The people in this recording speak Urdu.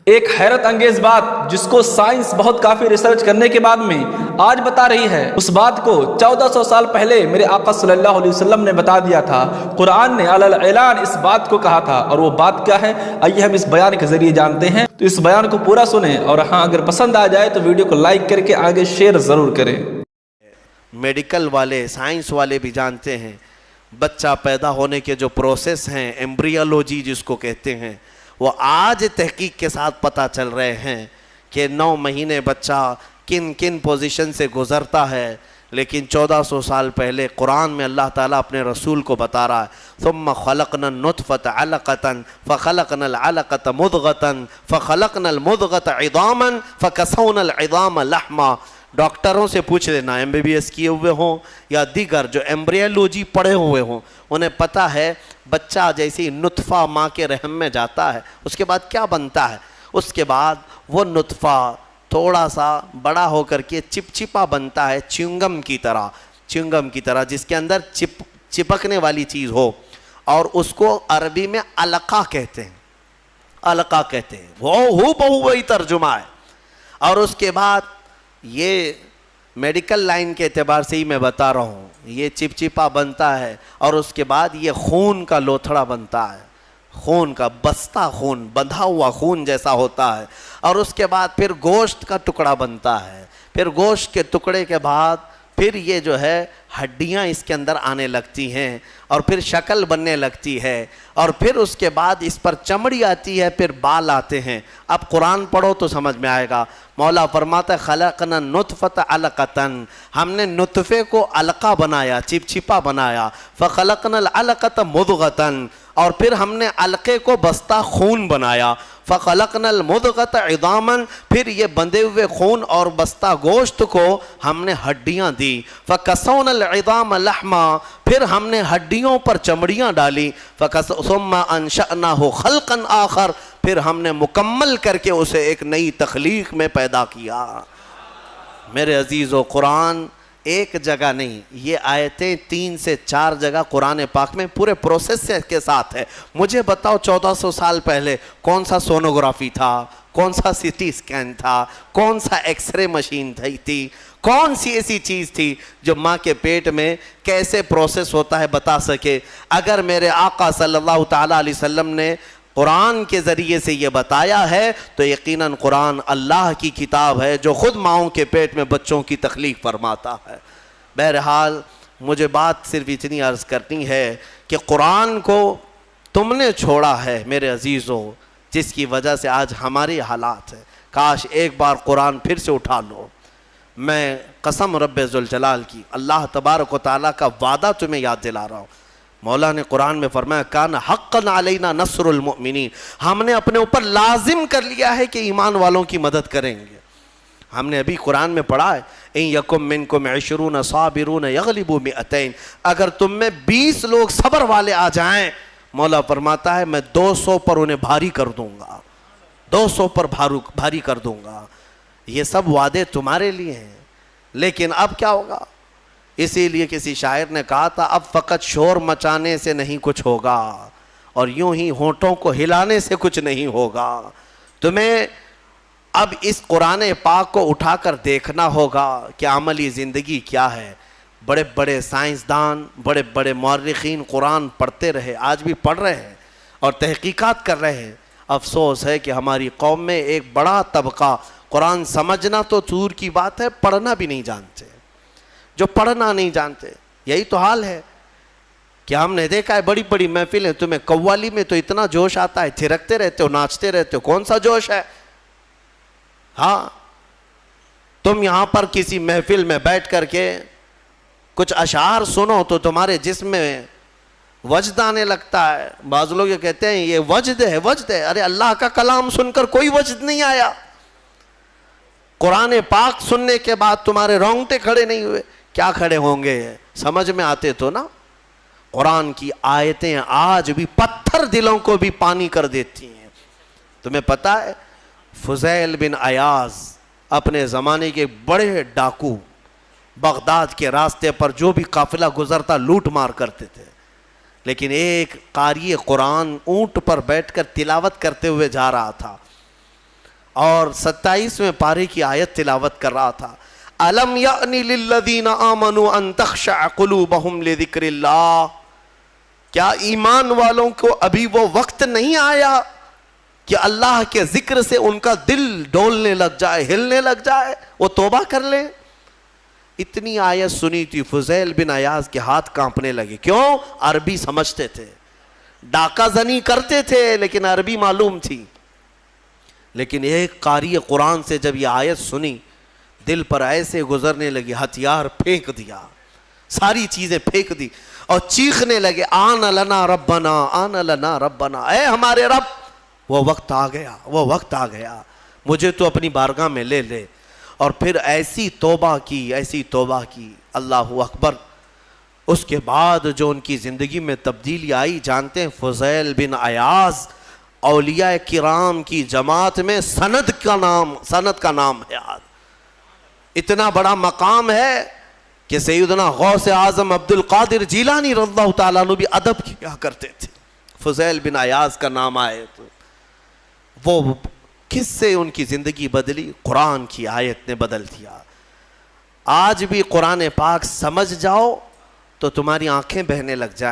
ایک حیرت انگیز بات جس کو سائنس بہت کافی ریسرچ کرنے کے بعد میں آج بتا رہی ہے، اس بات کو 1400 سال پہلے میرے آقا صلی اللہ علیہ وسلم نے بتا دیا تھا۔ قرآن نے علی الاعلان اس بات کو کہا تھا، اور وہ بات کیا ہے آئیے ہم اس بیان کے ذریعے جانتے ہیں۔ تو اس بیان کو پورا سنیں، اور ہاں اگر پسند آ جائے تو ویڈیو کو لائک کر کے آگے شیئر ضرور کریں۔ میڈیکل والے، سائنس والے بھی جانتے ہیں بچہ پیدا ہونے کے جو پروسیس ہیں، ایمبریولوجی جس کو کہتے ہیں، وہ آج تحقیق کے ساتھ پتہ چل رہے ہیں کہ 9 مہینے بچہ کن کن پوزیشن سے گزرتا ہے۔ لیکن 1400 سال پہلے قرآن میں اللہ تعالیٰ اپنے رسول کو بتا رہا ہے، ثم خلقنا النطفة علقة فخلقنا العلقة مضغة فخلقنا المضغة عظاما فكسونا العظام لحما۔ ڈاکٹروں سے پوچھ لینا، MBBS کیے ہوئے ہوں یا دیگر جو ایمبریولوجی پڑھے ہوئے ہوں، انہیں پتہ ہے بچہ جیسے نطفہ ماں کے رحم میں جاتا ہے اس کے بعد کیا بنتا ہے۔ اس کے بعد وہ نطفہ تھوڑا سا بڑا ہو کر کے چپچپا بنتا ہے، چیونگم کی طرح جس کے اندر چپکنے والی چیز ہو، اور اس کو عربی میں علقہ کہتے ہیں۔ وہ بہو وہی ترجمہ ہے۔ اور اس کے بعد یہ میڈیکل لائن کے اعتبار سے ہی میں بتا رہا ہوں، یہ چپچپا بنتا ہے، اور اس کے بعد یہ خون کا لوتھڑا بنتا ہے، خون کا بستہ، خون بندھا ہوا خون جیسا ہوتا ہے۔ اور اس کے بعد پھر گوشت کا ٹکڑا بنتا ہے، پھر گوشت کے ٹکڑے کے بعد پھر یہ جو ہے ہڈیاں اس کے اندر آنے لگتی ہیں، اور پھر شکل بننے لگتی ہے، اور پھر اس کے بعد اس پر چمڑی آتی ہے، پھر بال آتے ہیں۔ اب قرآن پڑھو تو سمجھ میں آئے گا۔ مولا فرماتا ہے خلقنا النطفة علقة، ہم نے نطفے کو علقہ بنایا، چپچپا بنایا، فخلقنا العلقة مضغة، اور پھر ہم نے علقے کو بستہ خون بنایا، فخلقنا المضغة عظاما، پھر یہ بندھے ہوئے خون اور بستہ گوشت کو ہم نے ہڈیاں دی، فکسونا العظام لحما، پھر ہم نے ہڈیوں پر چمڑیاں ڈالی، ثم انشأناه خلقا آخر، پھر ہم نے مکمل کر کے اسے ایک نئی تخلیق میں پیدا کیا۔ میرے عزیزو، قرآن ایک جگہ نہیں، یہ آیتیں 3 سے 4 جگہ قرآن پاک میں پورے پروسیس کے ساتھ ہے۔ مجھے بتاؤ 1400 سال پہلے کون سا سونوگرافی تھا، کون سا CT اسکین تھا، کون سا ایکس رے مشین تھی، کون سی ایسی چیز تھی جو ماں کے پیٹ میں کیسے پروسیس ہوتا ہے بتا سکے۔ اگر میرے آقا صلی اللہ تعالیٰ علیہ وسلم نے قرآن کے ذریعے سے یہ بتایا ہے تو یقیناً قرآن اللہ کی کتاب ہے جو خود ماؤں کے پیٹ میں بچوں کی تخلیق فرماتا ہے۔ بہرحال مجھے بات صرف اتنی عرض کرنی ہے کہ قرآن کو تم نے چھوڑا ہے میرے عزیزوں، جس کی وجہ سے آج ہماری حالات ہے۔ کاش ایک بار قرآن پھر سے اٹھا لو۔ میں قسم رب ذوالجلال کی، اللہ تبارک و تعالیٰ کا وعدہ تمہیں یاد دلا رہا ہوں۔ مولا نے قرآن میں فرمایا کان حقا علینا نصر المؤمنین، ہم نے اپنے اوپر لازم کر لیا ہے کہ ایمان والوں کی مدد کریں گے۔ ہم نے ابھی قرآن میں پڑھا ہے ان یکم منکم 20 صابرون یغلبوا 200، اگر تم میں 20 لوگ صبر والے آ جائیں، مولا فرماتا ہے میں 200 پر انہیں بھاری کر دوں گا، 200 پر بھاری کر دوں گا۔ یہ سب وعدے تمہارے لیے ہیں، لیکن اب کیا ہوگا؟ اسی لیے کسی شاعر نے کہا تھا اب فقط شور مچانے سے نہیں کچھ ہوگا، اور یوں ہی ہونٹوں کو ہلانے سے کچھ نہیں ہوگا۔ تمہیں اب اس قرآن پاک کو اٹھا کر دیکھنا ہوگا کہ عملی زندگی کیا ہے۔ بڑے بڑے سائنسدان، بڑے بڑے مورخین قرآن پڑھتے رہے، آج بھی پڑھ رہے ہیں اور تحقیقات کر رہے ہیں۔ افسوس ہے کہ ہماری قوم میں ایک بڑا طبقہ قرآن سمجھنا تو دور کی بات ہے، پڑھنا بھی نہیں جانتے۔ جو پڑھنا نہیں جانتے، یہی تو حال ہے کہ ہم نے دیکھا ہے بڑی بڑی محفلیں، تمہیں قوالی میں تو اتنا جوش آتا ہے، تھرکتے رہتے ہو، ناچتے رہتے ہو، کون سا جوش ہے؟ ہاں، تم یہاں پر کسی محفل میں بیٹھ کر کے کچھ اشعار سنو تو تمہارے جسم میں وجد آنے لگتا ہے۔ بعض لوگ یہ کہتے ہیں یہ وجد ہے، ارے اللہ کا کلام سن کر کوئی وجد نہیں آیا۔ قرآن پاک سننے کے بعد تمہارے رونگٹے کھڑے نہیں ہوئے، کیا کھڑے ہوں گے؟ سمجھ میں آتے تو نا۔ قرآن کی آیتیں آج بھی پتھر دلوں کو بھی پانی کر دیتی ہیں۔ تمہیں پتہ ہے فضیل بن عیاض اپنے زمانے کے بڑے ڈاکو، بغداد کے راستے پر جو بھی قافلہ گزرتا لوٹ مار کرتے تھے، لیکن ایک قاری قرآن اونٹ پر بیٹھ کر تلاوت کرتے ہوئے جا رہا تھا۔ اور 27ویں پارے کی آیت تلاوت کر رہا تھا. الم یأنی للذین آمنوا ان تخشع قلوبہم لذکر اللہ. کیا ایمان والوں کو ابھی وہ وقت نہیں آیا کہ اللہ کے ذکر سے ان کا دل ڈولنے لگ جائے, ہلنے لگ جائے, وہ توبہ کر لیں؟ اتنی آیت سنی تھی, فضیل بن عیاض کے ہاتھ کانپنے لگے. کیوں؟ عربی سمجھتے تھے, ڈاکہ زنی کرتے تھے لیکن عربی معلوم تھی. لیکن ایک قاری قرآن سے جب یہ آیت سنی, دل پر ایسے گزرنے لگی, ہتھیار پھینک دیا, ساری چیزیں پھینک دی اور چیخنے لگے, آن لنا ربنا, آن لنا ربنا, اے ہمارے رب, وہ وقت آ گیا, وہ وقت آ گیا, مجھے تو اپنی بارگاہ میں لے لے. اور پھر ایسی توبہ کی, ایسی توبہ کی, اللہ اکبر. اس کے بعد جو ان کی زندگی میں تبدیلی آئی جانتے ہیں؟ فضیل بن عیاض اولیاء کرام کی جماعت میں سند کا نام ہے. آج اتنا بڑا مقام ہے کہ سیدنا غوث اعظم عبد القادر جیلانی رضی اللہ تعالیٰ عنہ بھی ادب کیا کرتے تھے. فضیل بن عیاض کا نام آئے تو وہ کس سے ان کی زندگی بدلی؟ قرآن کی آیت نے بدل دیا. آج بھی قرآن پاک سمجھ جاؤ تو تمہاری آنکھیں بہنے لگ جائیں.